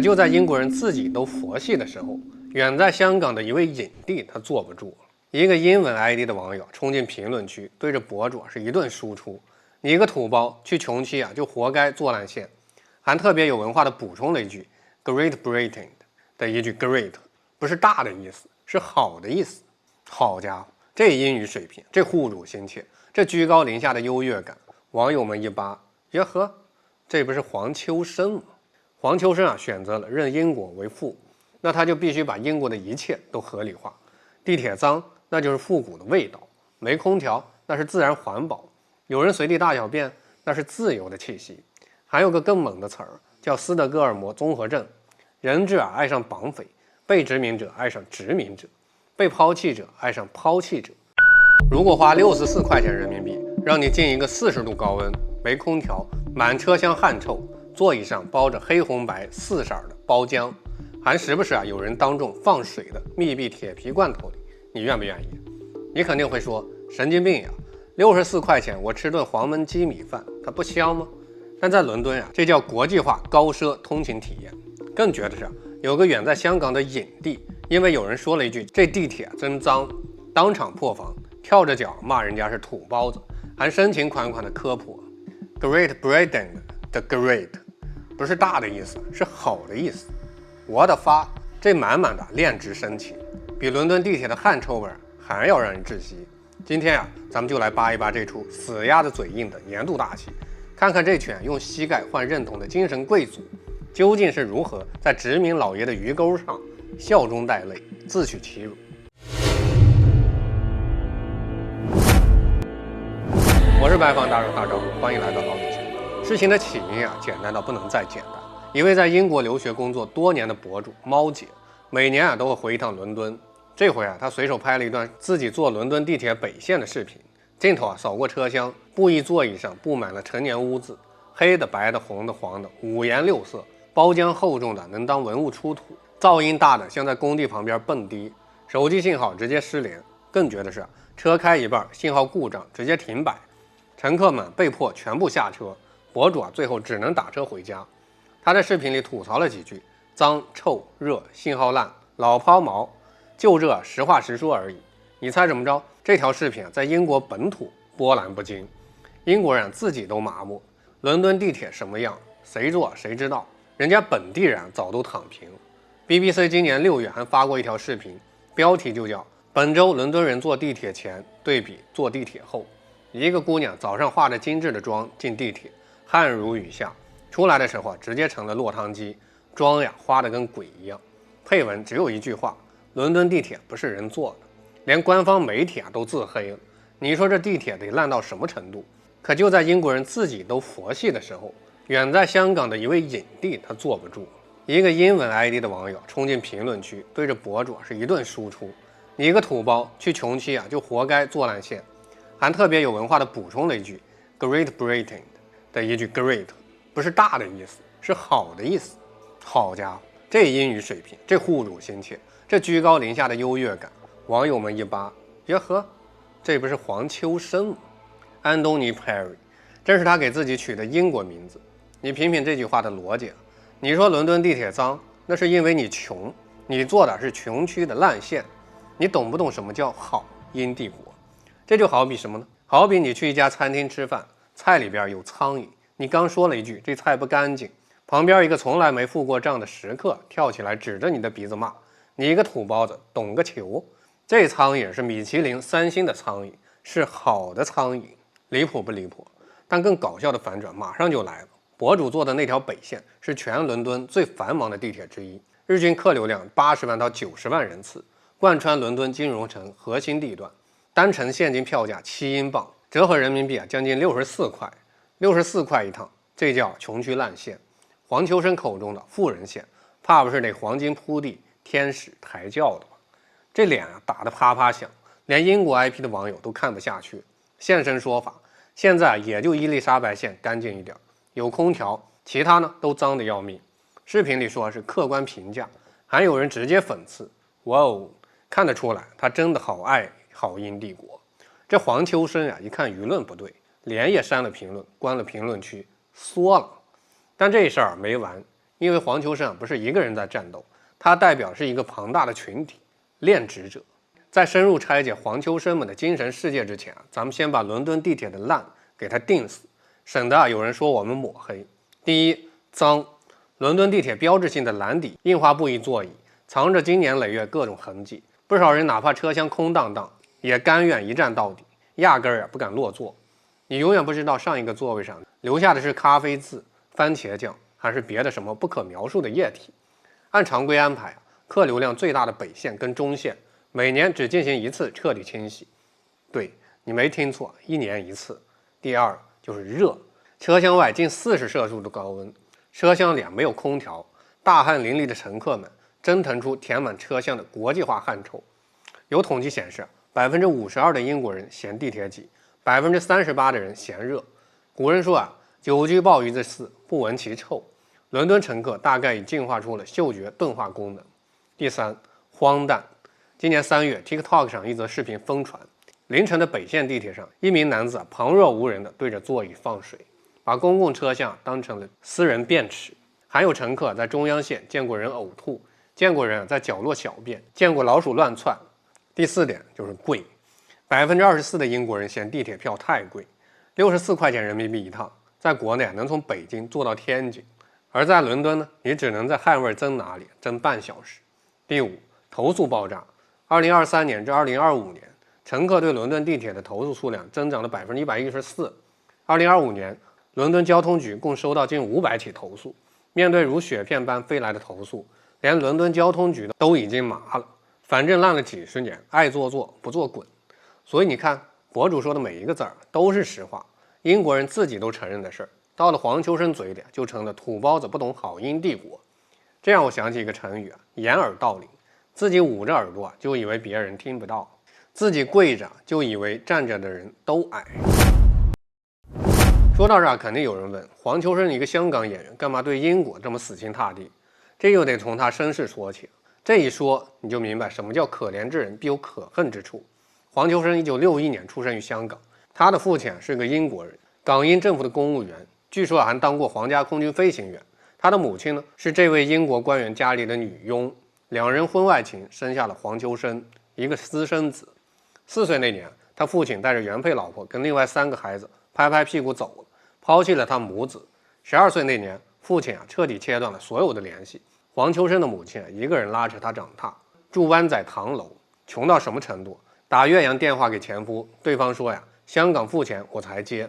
可就在英国人自己都佛系的时候，远在香港的一位影帝他坐不住了。一个英文 ID 的网友冲进评论区，对着博主是一顿输出：“你一个土包，去穷区就活该坐烂线。”还特别有文化的补充了一句 “Great Britain” 的一句 “Great”， 不是大的意思，是好的意思。好家伙，这英语水平，这护主心切，这居高临下的优越感，网友们一扒，呀呵，这不是黄秋生吗？黄秋生选择了认英国为父，那他就必须把英国的一切都合理化。地铁脏，那就是复古的味道；没空调，那是自然环保；有人随地大小便，那是自由的气息。还有个更猛的词儿，叫斯德哥尔摩综合症。人质爱上绑匪，被殖民者爱上殖民者，被抛弃者爱上抛弃者。如果花64块钱人民币，让你进一个40度高温、没空调、满车厢汗臭、座椅上包着黑红白4色的包浆，还时不时有人当众放水的密闭铁皮罐头里，你愿不愿意？你肯定会说神经病呀！64块钱我吃顿黄焖鸡米饭，它不香吗？但在伦敦这叫国际化高奢通勤体验。更绝的是，有个远在香港的影帝，因为有人说了一句这地铁真脏，当场破防，跳着脚骂人家是土包子，还深情款款的科普 Great Britain 的 Great 不是大的意思，是好的意思。我的发，这满满的恋之深情，比伦敦地铁的汗臭味还要让人窒息。今天咱们就来扒一扒这出死鸭子嘴硬的年度大戏，看看这群用膝盖换认同的精神贵族究竟是如何在殖民老爷的鱼钩上笑中带泪，自取其辱。我是白房大肉大招，欢迎来到老米圈。事情的起因简单到不能再简单。一位在英国留学工作多年的博主猫姐，每年都会回一趟伦敦。这回她随手拍了一段自己坐伦敦地铁北线的视频，镜头扫过车厢，布艺座椅上布满了陈年污渍，黑的、白的、红的、黄的，五颜六色，包浆厚重的能当文物出土，噪音大的像在工地旁边蹦迪，手机信号直接失联。更绝的是，车开一半，信号故障，直接停摆，乘客们被迫全部下车，博主最后只能打车回家。他在视频里吐槽了几句：脏、臭、热、信号烂、老抛锚，就这实话实说而已。你猜怎么着？这条视频在英国本土波澜不惊，英国人自己都麻木。伦敦地铁什么样，谁坐谁知道，人家本地人早都躺平。BBC 今年6月还发过一条视频，标题就叫本周伦敦人坐地铁前对比坐地铁后。一个姑娘早上化着精致的妆进地铁，汗如雨下，出来的时候直接成了落汤鸡，妆花得跟鬼一样。配文只有一句话：伦敦地铁不是人坐的。连官方媒体都自黑了。你说这地铁得烂到什么程度？可就在英国人自己都佛系的时候，远在香港的一位影帝他坐不住。一个英文 ID 的网友冲进评论区，对着博主是一顿输出：“你一个土包，去穷区就活该坐烂线。”还特别有文化的补充了一句 “Great Britain” 的一句 “Great”， 不是大的意思，是好的意思。好家伙，这英语水平，这护主心切，这居高临下的优越感，网友们一扒，呀呵，这不是黄秋生吗？安东尼·佩瑞，这是他给自己取的英国名字。你品品这句话的逻辑。你说伦敦地铁脏，那是因为你穷，你坐的是穷区的烂线。你懂不懂什么叫好英帝国？这就好比什么呢？好比你去一家餐厅吃饭，菜里边有苍蝇，你刚说了一句这菜不干净，旁边一个从来没付过账的食客跳起来指着你的鼻子骂你一个土包子，懂个球！这苍蝇是米其林3星的苍蝇，是好的苍蝇。离谱不离谱？但更搞笑的反转马上就来了。博主坐的那条北线是全伦敦最繁忙的地铁之一，日均客流量80万到90万人次，贯穿伦敦金融城核心地段。单程现金票价7英镑，折合人民币将近64块，64块一趟，这叫穷区烂线。黄秋生口中的富人线，怕不是得黄金铺地、天使抬轿的吧？这脸打得啪啪响，连英国 IP 的网友都看不下去，现身说法。现在也就伊丽莎白线干净一点，有空调，其他呢都脏得要命。视频里说是客观评价，还有人直接讽刺。哇哦，看得出来他真的好爱好英帝国。这黄秋生一看舆论不对，连夜删了评论，关了评论区，缩了。但这事儿没完，因为黄秋生不是一个人在战斗，他代表是一个庞大的群体——炼纸者。在深入拆解黄秋生们的精神世界之前，咱们先把伦敦地铁的烂给它定死，省得有人说我们抹黑。第一，脏。伦敦地铁标志性的蓝底印花布艺座椅，藏着经年累月各种痕迹，不少人哪怕车厢空荡荡，也甘愿一站到底，压根儿不敢落座。你永远不知道上一个座位上留下的是咖啡渍、番茄酱，还是别的什么不可描述的液体。按常规安排，客流量最大的北线跟中线每年只进行一次彻底清洗。对，你没听错，1年1次。第二就是热，车厢外近40摄氏度的高温，车厢里没有空调，大汗淋漓的乘客们蒸腾出填满车厢的国际化汗臭。有统计显示，52%的英国人嫌地铁挤，38%的人嫌热。古人说久居鲍鱼之肆，不闻其臭。伦敦乘客大概已进化出了嗅觉钝化功能。第三，荒诞。今年3月 TikTok 上一则视频疯传，凌晨的北线地铁上，一名男子旁若无人地对着座椅放水，把公共车厢当成了私人便池。还有乘客在中央线见过人呕吐，见过人在角落小便，见过老鼠乱窜。第四点就是贵，24%的英国人嫌地铁票太贵，64块钱人民币一趟，在国内能从北京坐到天津，而在伦敦呢，你只能在汉味增哪里增半小时。第五，投诉爆炸。2023年至2025年，乘客对伦敦地铁的投诉数量增长了114%。2025年，伦敦交通局共收到近500起投诉。面对如雪片般飞来的投诉，连伦敦交通局都已经麻了。反正烂了几十年，爱做做不做滚。所以你看，博主说的每一个字儿都是实话，英国人自己都承认的事儿，到了黄秋生嘴里就成了土包子不懂好英帝国。这让我想起一个成语掩耳盗铃。自己捂着耳朵就以为别人听不到，自己跪着就以为站着的人都矮。说到这儿，肯定有人问，黄秋生一个香港演员，干嘛对英国这么死心塌地？这又得从他身世说起。这一说，你就明白什么叫可怜之人必有可恨之处。黄秋生1961年出生于香港，他的父亲是个英国人，港英政府的公务员，据说还当过皇家空军飞行员。他的母亲呢，是这位英国官员家里的女佣，两人婚外情，生下了黄秋生，一个私生子。4岁那年，他父亲带着原配老婆跟另外3个孩子拍拍屁股走了，抛弃了他母子。12岁那年，父亲彻底切断了所有的联系。黄秋生的母亲一个人拉扯他长大，住湾仔唐楼，穷到什么程度？打岳阳电话给前夫，对方说香港付钱我才接。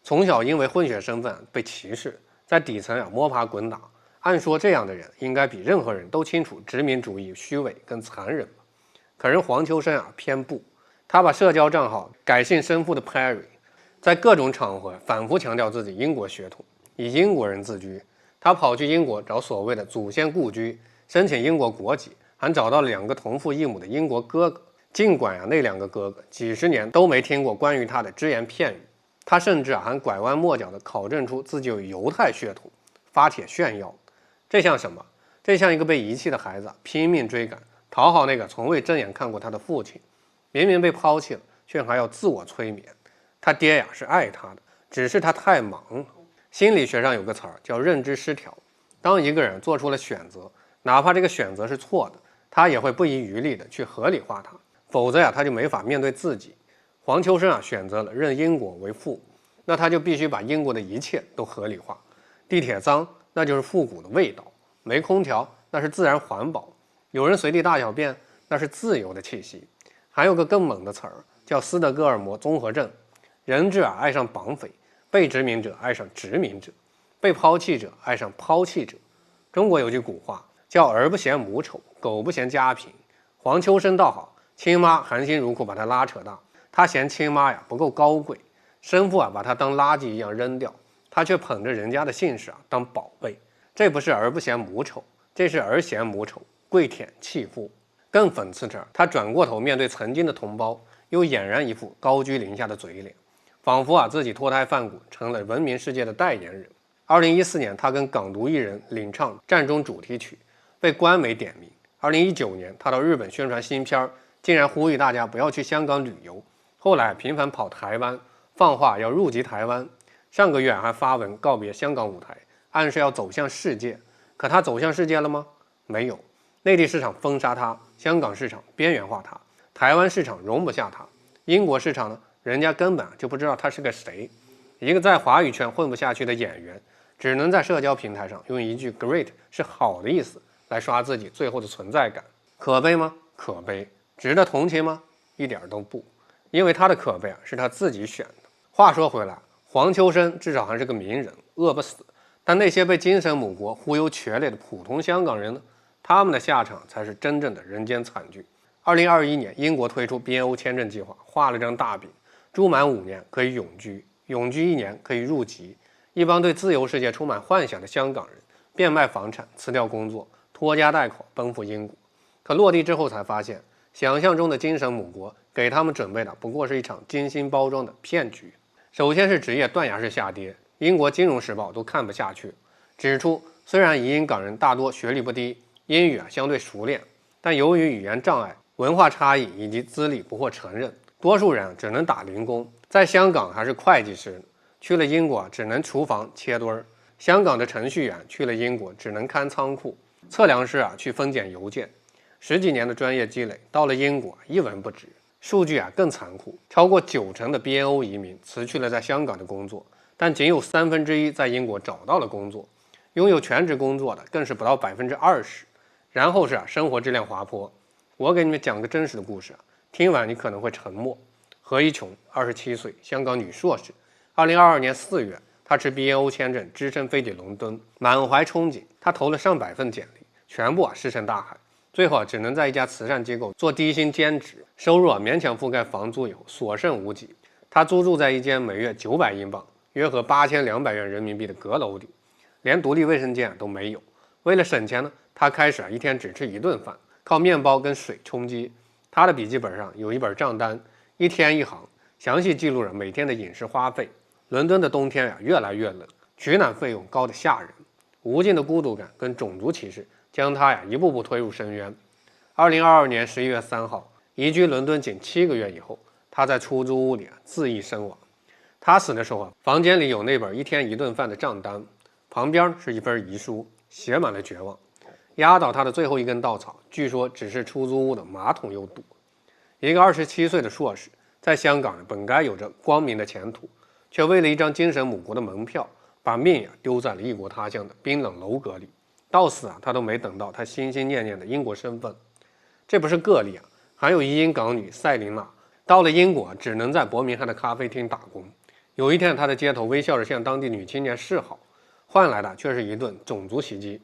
从小因为混血身份被歧视，在底层摸爬滚打。按说这样的人应该比任何人都清楚殖民主义虚伪跟残忍吧。可是黄秋生偏不，他把社交账号改姓生父的 Perry， 在各种场合反复强调自己英国血统，以英国人自居。他跑去英国找所谓的祖先故居，申请英国国籍，还找到了2个同父异母的英国哥哥。尽管那2个哥哥几十年都没听过关于他的只言片语，他甚至还拐弯抹角地考证出自己有犹太血统，发帖炫耀。这像什么？这像一个被遗弃的孩子拼命追赶，讨好那个从未正眼看过他的父亲。明明被抛弃了，却还要自我催眠。他爹是爱他的，只是他太忙了。心理学上有个词叫认知失调。当一个人做出了选择，哪怕这个选择是错的，他也会不遗余力地去合理化它，否则他就没法面对自己。黄秋生选择了认英国为父，那他就必须把英国的一切都合理化。地铁脏，那就是复古的味道；没空调，那是自然环保；有人随地大小便，那是自由的气息。还有个更猛的词叫斯德哥尔摩综合症。人质爱上绑匪，被殖民者爱上殖民者，被抛弃者爱上抛弃者。中国有句古话叫儿不嫌母丑，狗不嫌家贫。黄秋生倒好，亲妈含辛茹苦把他拉扯大，他嫌亲妈不够高贵，生父把他当垃圾一样扔掉，他却捧着人家的姓氏当宝贝。这不是儿不嫌母丑，这是儿嫌母丑，跪舔弃父。更讽刺着，他转过头面对曾经的同胞，又俨然一副高居临下的嘴脸，仿佛自己脱胎换骨，成了文明世界的代言人。2014年，他跟港独艺人领唱战中主题曲，被官媒点名。2019年，他到日本宣传新片，竟然呼吁大家不要去香港旅游。后来频繁跑台湾，放话要入籍台湾。上个月还发文告别香港舞台，暗示要走向世界。可可他走向世界了吗？没有。内地市场封杀他，香港市场边缘化他，台湾市场容不下他，英国市场呢，人家根本就不知道他是个谁。一个在华语圈混不下去的演员，只能在社交平台上用一句 “great” 是好的意思来刷自己最后的存在感。可悲吗？可悲。值得同情吗？一点都不。因为他的可悲是他自己选的。话说回来，黄秋生至少还是个名人，饿不死。但那些被精神母国忽悠瘸类的普通香港人呢？他们的下场才是真正的人间惨剧。2021年，英国推出 BNO 签证计划，画了张大饼，住满5年可以永居，永居1年可以入籍。一帮对自由世界充满幻想的香港人，变卖房产，辞掉工作，拖家带口奔赴英国。可落地之后才发现，想象中的精神母国给他们准备的不过是一场精心包装的骗局。首先是职业断崖式下跌，英国金融时报都看不下去，指出虽然移英港人大多学历不低，英语相对熟练，但由于语言障碍、文化差异以及资历不获承认，多数人只能打零工，在香港还是会计师，去了英国只能厨房切墩儿；香港的程序员去了英国只能看仓库；测量师去分拣邮件。10几年的专业积累，到了英国一文不值。数据更残酷，超过90%的 BNO 移民辞去了在香港的工作，但仅有1/3在英国找到了工作，拥有全职工作的更是不到20%。然后是生活质量滑坡。我给你们讲个真实的故事，听完你可能会沉默。何一琼，27岁，香港女硕士。2022年4月，她持 BNO 签证只身飞抵伦敦，满怀憧憬，她投了上百份简历，全部石沉大海。最后只能在一家慈善机构做低薪兼职，收入勉强覆盖房租以后所剩无几。他租住在一间每月900英镑，约合8200元人民币的阁楼里，连独立卫生间都没有。为了省钱呢，他开始一天只吃1顿饭，靠面包跟水充饥。他的笔记本上有一本账单，一天一行，详细记录了每天的饮食花费。伦敦的冬天越来越冷，取暖费用高得吓人，无尽的孤独感跟种族歧视将他一步步推入深渊。2022年11月3号，移居伦敦仅7个月以后，他在出租屋里自缢身亡。他死的时候房间里有那本1天1顿饭的账单，旁边是一份遗书，写满了绝望。压倒他的最后一根稻草，据说只是出租屋的马桶有堵。一个27岁的硕士，在香港本该有着光明的前途，却为了一张精神母国的门票，把命丢在了异国他乡的冰冷楼阁里。到死他都没等到他心心念念的英国身份。这不是个例还有移英港女赛琳娜，到了英国只能在伯明翰的咖啡厅打工。有一天，她在街头微笑着向当地女青年示好，换来的却是一顿种族袭击。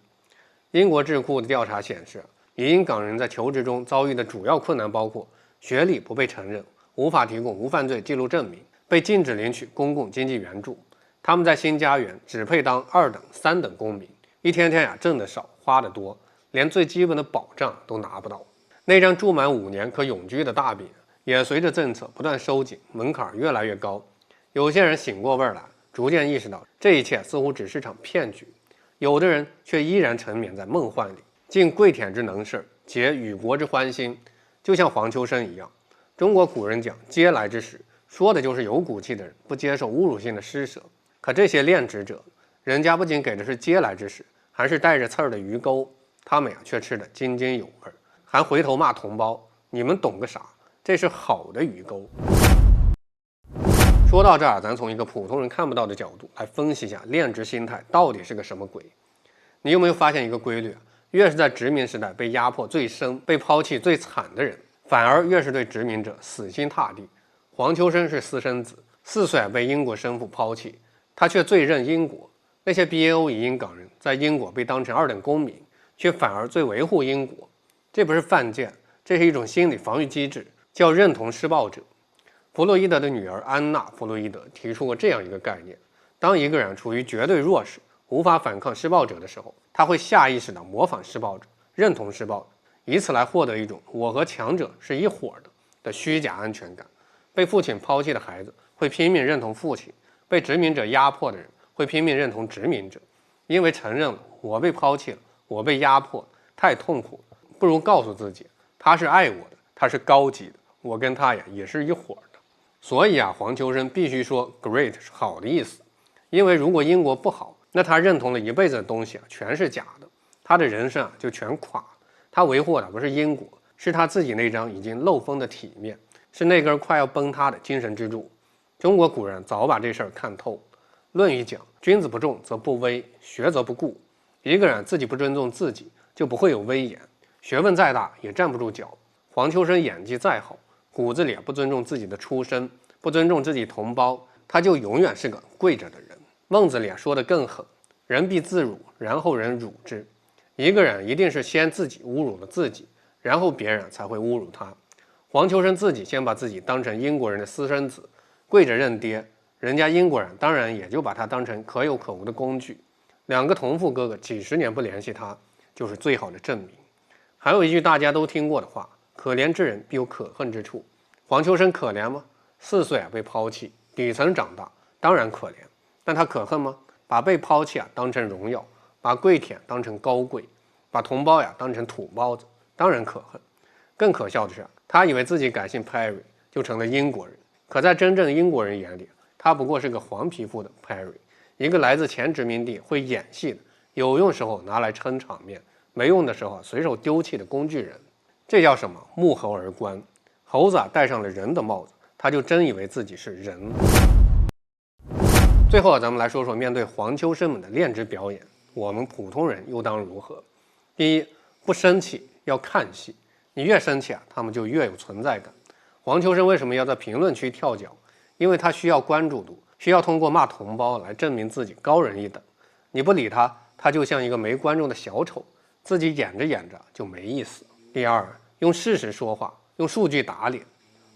英国智库的调查显示，移英港人在求职中遭遇的主要困难包括学历不被承认，无法提供无犯罪记录证明，被禁止领取公共经济援助。他们在新家园只配当2等、3等公民，一天天挣得少，花得多，连最基本的保障都拿不到。那张住满5年可永居的大饼，也随着政策不断收紧，门槛越来越高。有些人醒过味来，逐渐意识到这一切似乎只是场骗局；有的人却依然沉湎在梦幻里，尽跪舔之能事，结与国之欢心。就像黄秋生一样，中国古人讲嗟来之食，说的就是有骨气的人不接受侮辱性的施舍。可这些恋职者，人家不仅给的是嗟来之食，还是带着刺儿的鱼钩，他们却吃得津津有味，还回头骂同胞：“你们懂个啥？这是好的鱼钩。”说到这儿，咱从一个普通人看不到的角度来分析一下恋职心态到底是个什么鬼。你有没有发现一个规律越是在殖民时代被压迫最深、被抛弃最惨的人，反而越是对殖民者死心塌地。黄秋生是私生子，4岁被英国生父抛弃，他却最认英国。那些 BNO 移英港人在英国被当成2等公民，却反而最维护英国。这不是犯贱，这是一种心理防御机制，叫认同施暴者。弗洛伊德的女儿安娜·弗洛伊德提出过这样一个概念：当一个人处于绝对弱势，无法反抗施暴者的时候，他会下意识地模仿施暴者，认同施暴者，以此来获得一种我和强者是一伙的虚假安全感。被父亲抛弃的孩子会拼命认同父亲，被殖民者压迫的人会拼命认同殖民者，因为承认了我被抛弃了，我被压迫太痛苦了，不如告诉自己他是爱我的，他是高级的，我跟他也是一伙的。所以黄秋生必须说 great 是好的意思，因为如果英国不好，那他认同了一辈子的东西全是假的。他的人生就全垮了。他维护的不是因果，是他自己那张已经漏风的体面，是那根快要崩塌的精神支柱。中国古人早把这事儿看透。《论语》讲：君子不重则不威，学则不固。一个人自己不尊重自己，就不会有威严，学问再大也站不住脚。黄秋生演技再好，骨子里不尊重自己的出身，不尊重自己同胞，他就永远是个跪着的人。孟子里说得更狠：人必自辱，然后人辱之。一个人一定是先自己侮辱了自己，然后别人才会侮辱他。黄秋生自己先把自己当成英国人的私生子，跪着认爹，人家英国人当然也就把他当成可有可无的工具。两个同父哥哥几十年不联系他，就是最好的证明。还有一句大家都听过的话：可怜之人必有可恨之处。黄秋生可怜吗？4岁被抛弃，底层长大，当然可怜。但他可恨吗？把被抛弃当成荣耀，把跪舔当成高贵，把同胞当成土包子，当然可恨。更可笑的是，他以为自己改姓 Perry 就成了英国人，可在真正英国人眼里，他不过是个黄皮肤的 Perry， 一个来自前殖民地会演戏的，有用时候拿来撑场面，没用的时候随手丢弃的工具人。这叫什么？目猴而观。猴子戴上了人的帽子，他就真以为自己是人。最后咱们来说说面对黄秋生们的练职表演，我们普通人又当如何？第一，不生气，要看戏。你越生气他们就越有存在感。黄秋生为什么要在评论区跳脚？因为他需要关注度，需要通过骂同胞来证明自己高人一等。你不理他，他就像一个没观众的小丑，自己演着演着就没意思。第二，用事实说话，用数据打脸。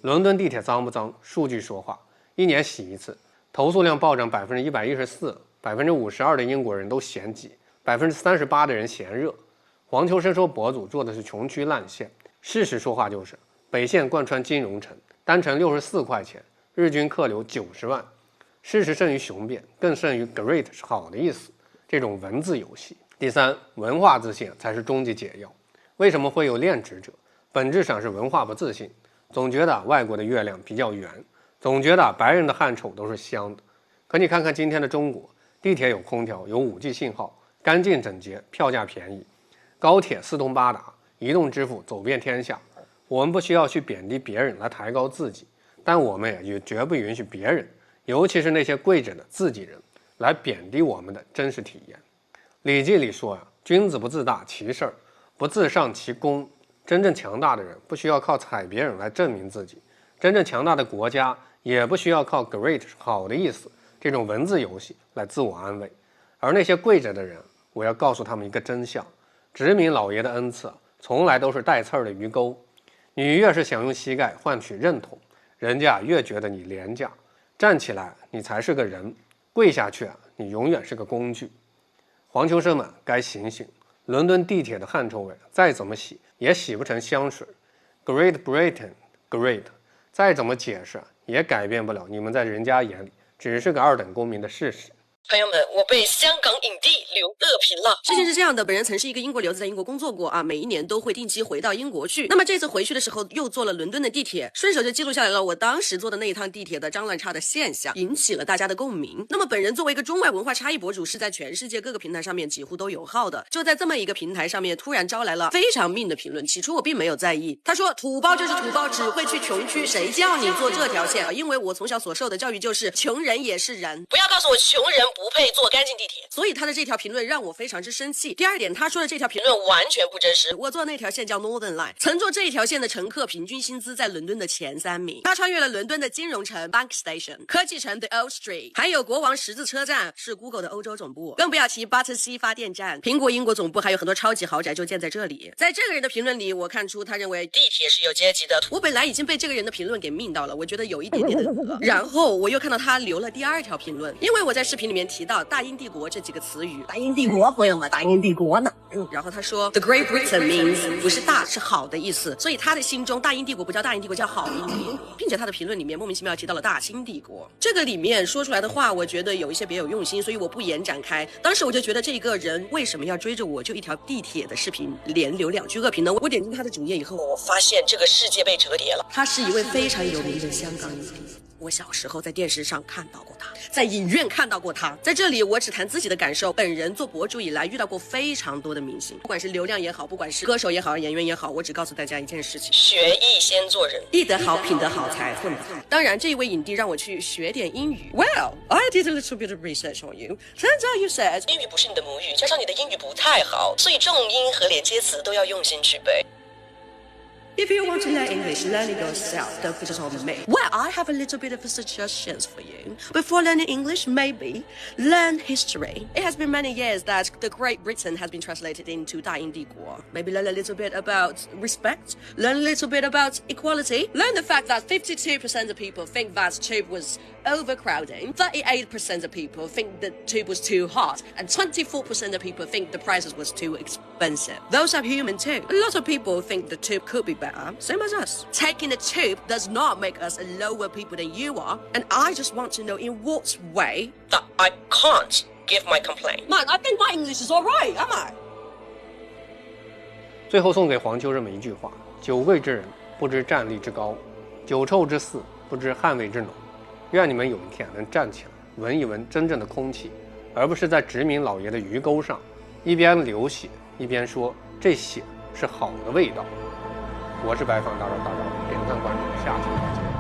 伦敦地铁脏不脏？数据说话，一年洗一次，投诉量暴涨114%，52%的英国人都嫌挤，38%的人嫌热。黄秋生说博主做的是穷区烂线，事实说话就是北线贯穿金融城，单程64块钱，日均客流90万。事实胜于雄辩，更胜于 great 是好的意思，这种文字游戏。第三，文化自信才是终极解药。为什么会有恋职者？本质上是文化不自信，总觉得外国的月亮比较圆，总觉得白人的汗臭都是香的。可你看看今天的中国，地铁有空调，有5G 信号，干净整洁，票价便宜，高铁四通八达，移动支付走遍天下。我们不需要去贬低别人来抬高自己，但我们也绝不允许别人，尤其是那些跪着的自己人，来贬低我们的真实体验。礼记里说君子不自大其事，不自上其功。真正强大的人不需要靠踩别人来证明自己，真正强大的国家也不需要靠 great 好的意思这种文字游戏来自我安慰。而那些跪着的人，我要告诉他们一个真相：殖民老爷的恩赐从来都是带刺儿的鱼钩。你越是想用膝盖换取认同，人家越觉得你廉价。站起来，你才是个人；跪下去你永远是个工具。黄秋生们该醒醒！伦敦地铁的汗臭味再怎么洗也洗不成香水。Great Britain Great， 再怎么解释也改变不了你们在人家眼里只是个2等公民的事实。朋友们，我被香港影帝刘乐评了。事情是这样的，本人曾是一个英国留子，在英国工作过每一年都会定期回到英国去。那么这次回去的时候，又坐了伦敦的地铁，顺手就记录下来了我当时坐的那一趟地铁的脏乱差的现象，引起了大家的共鸣。那么本人作为一个中外文化差异博主，是在全世界各个平台上面几乎都有号的。就在这么一个平台上面，突然招来了非常命的评论。起初我并没有在意，他说土包就是土包，只会去穷区，谁叫你坐这条线因为我从小所受的教育就是穷人也是人，不要告诉我穷人不配坐干净地铁。所以他的这条评论让我非常之生气。第二点，他说的这条评论完全不真实。我坐的那条线叫 Northern Line， 乘坐这一条线的乘客平均薪资在伦敦的前3名。他穿越了伦敦的金融城 Bank Station， 科技城 The Old Street， 还有国王十字车站是 Google 的欧洲总部，更不要提 Battersea 发电站，苹果英国总部，还有很多超级豪宅就建在这里。在这个人的评论里，我看出他认为地铁是有阶级的。我本来已经被这个人的评论给命到了，我觉得有一点点的恶。然后我又看到他留了第2条评论，因为我在视频里面提到大英帝国这几个词语，大英帝国朋友们，大英帝国呢？然后他说 The Great Britain means 不是大是好的意思，所以他的心中大英帝国不叫大英帝国，叫好英帝，并且他的评论里面莫名其妙提到了大清帝国。这个里面说出来的话，我觉得有一些别有用心，所以我不言展开。当时我就觉得这个人为什么要追着我就一条地铁的视频连留2句恶评呢？我点进他的主页以后，我发现这个世界被折叠了。他是一位非常有名的香港影帝。我小时候在电视上看到过他，在影院看到过他。在这里，我只谈自己的感受。本人做博主以来，遇到过非常多的明星，不管是流量也好，不管是歌手也好，演员也好，我只告诉大家一件事情：学艺先做人，艺得好，品得好才混得好。当然，这一位影帝让我去学点英语。Well, I did a little bit of research on you. Turns out you said 英语不是你的母语，加上你的英语不太好，所以重音和连接词都要用心去背。If you want to learn English, learn it yourself. Don't focus on me. Well, I have a little bit of suggestions for you. Before learning English, maybe learn history. It has been many years that the Great Britain has been translated into 大英帝国. Maybe learn a little bit about respect. Learn a little bit about equality. Learn the fact that 52% of people think that tube was overcrowding. 38% of people think the tube was too hot. And 24% of people think the prices was too expensive. Those are human too. A lot of people think the tube could be better, same as us. Taking the tube does not make us a lower people than you are. And I just want to know in what way that I can't give my complaint. Man, I think my English is alright, am I? 最后送给黄秋这么一句话：酒贵之人不知战力之高，酒臭之肆不知汗味之浓。愿你们有一天能站起来，闻一闻真正的空气，而不是在殖民老爷的鱼钩上一边流血一边说这血是好的味道。我是白放大招，点赞关注，下期再见。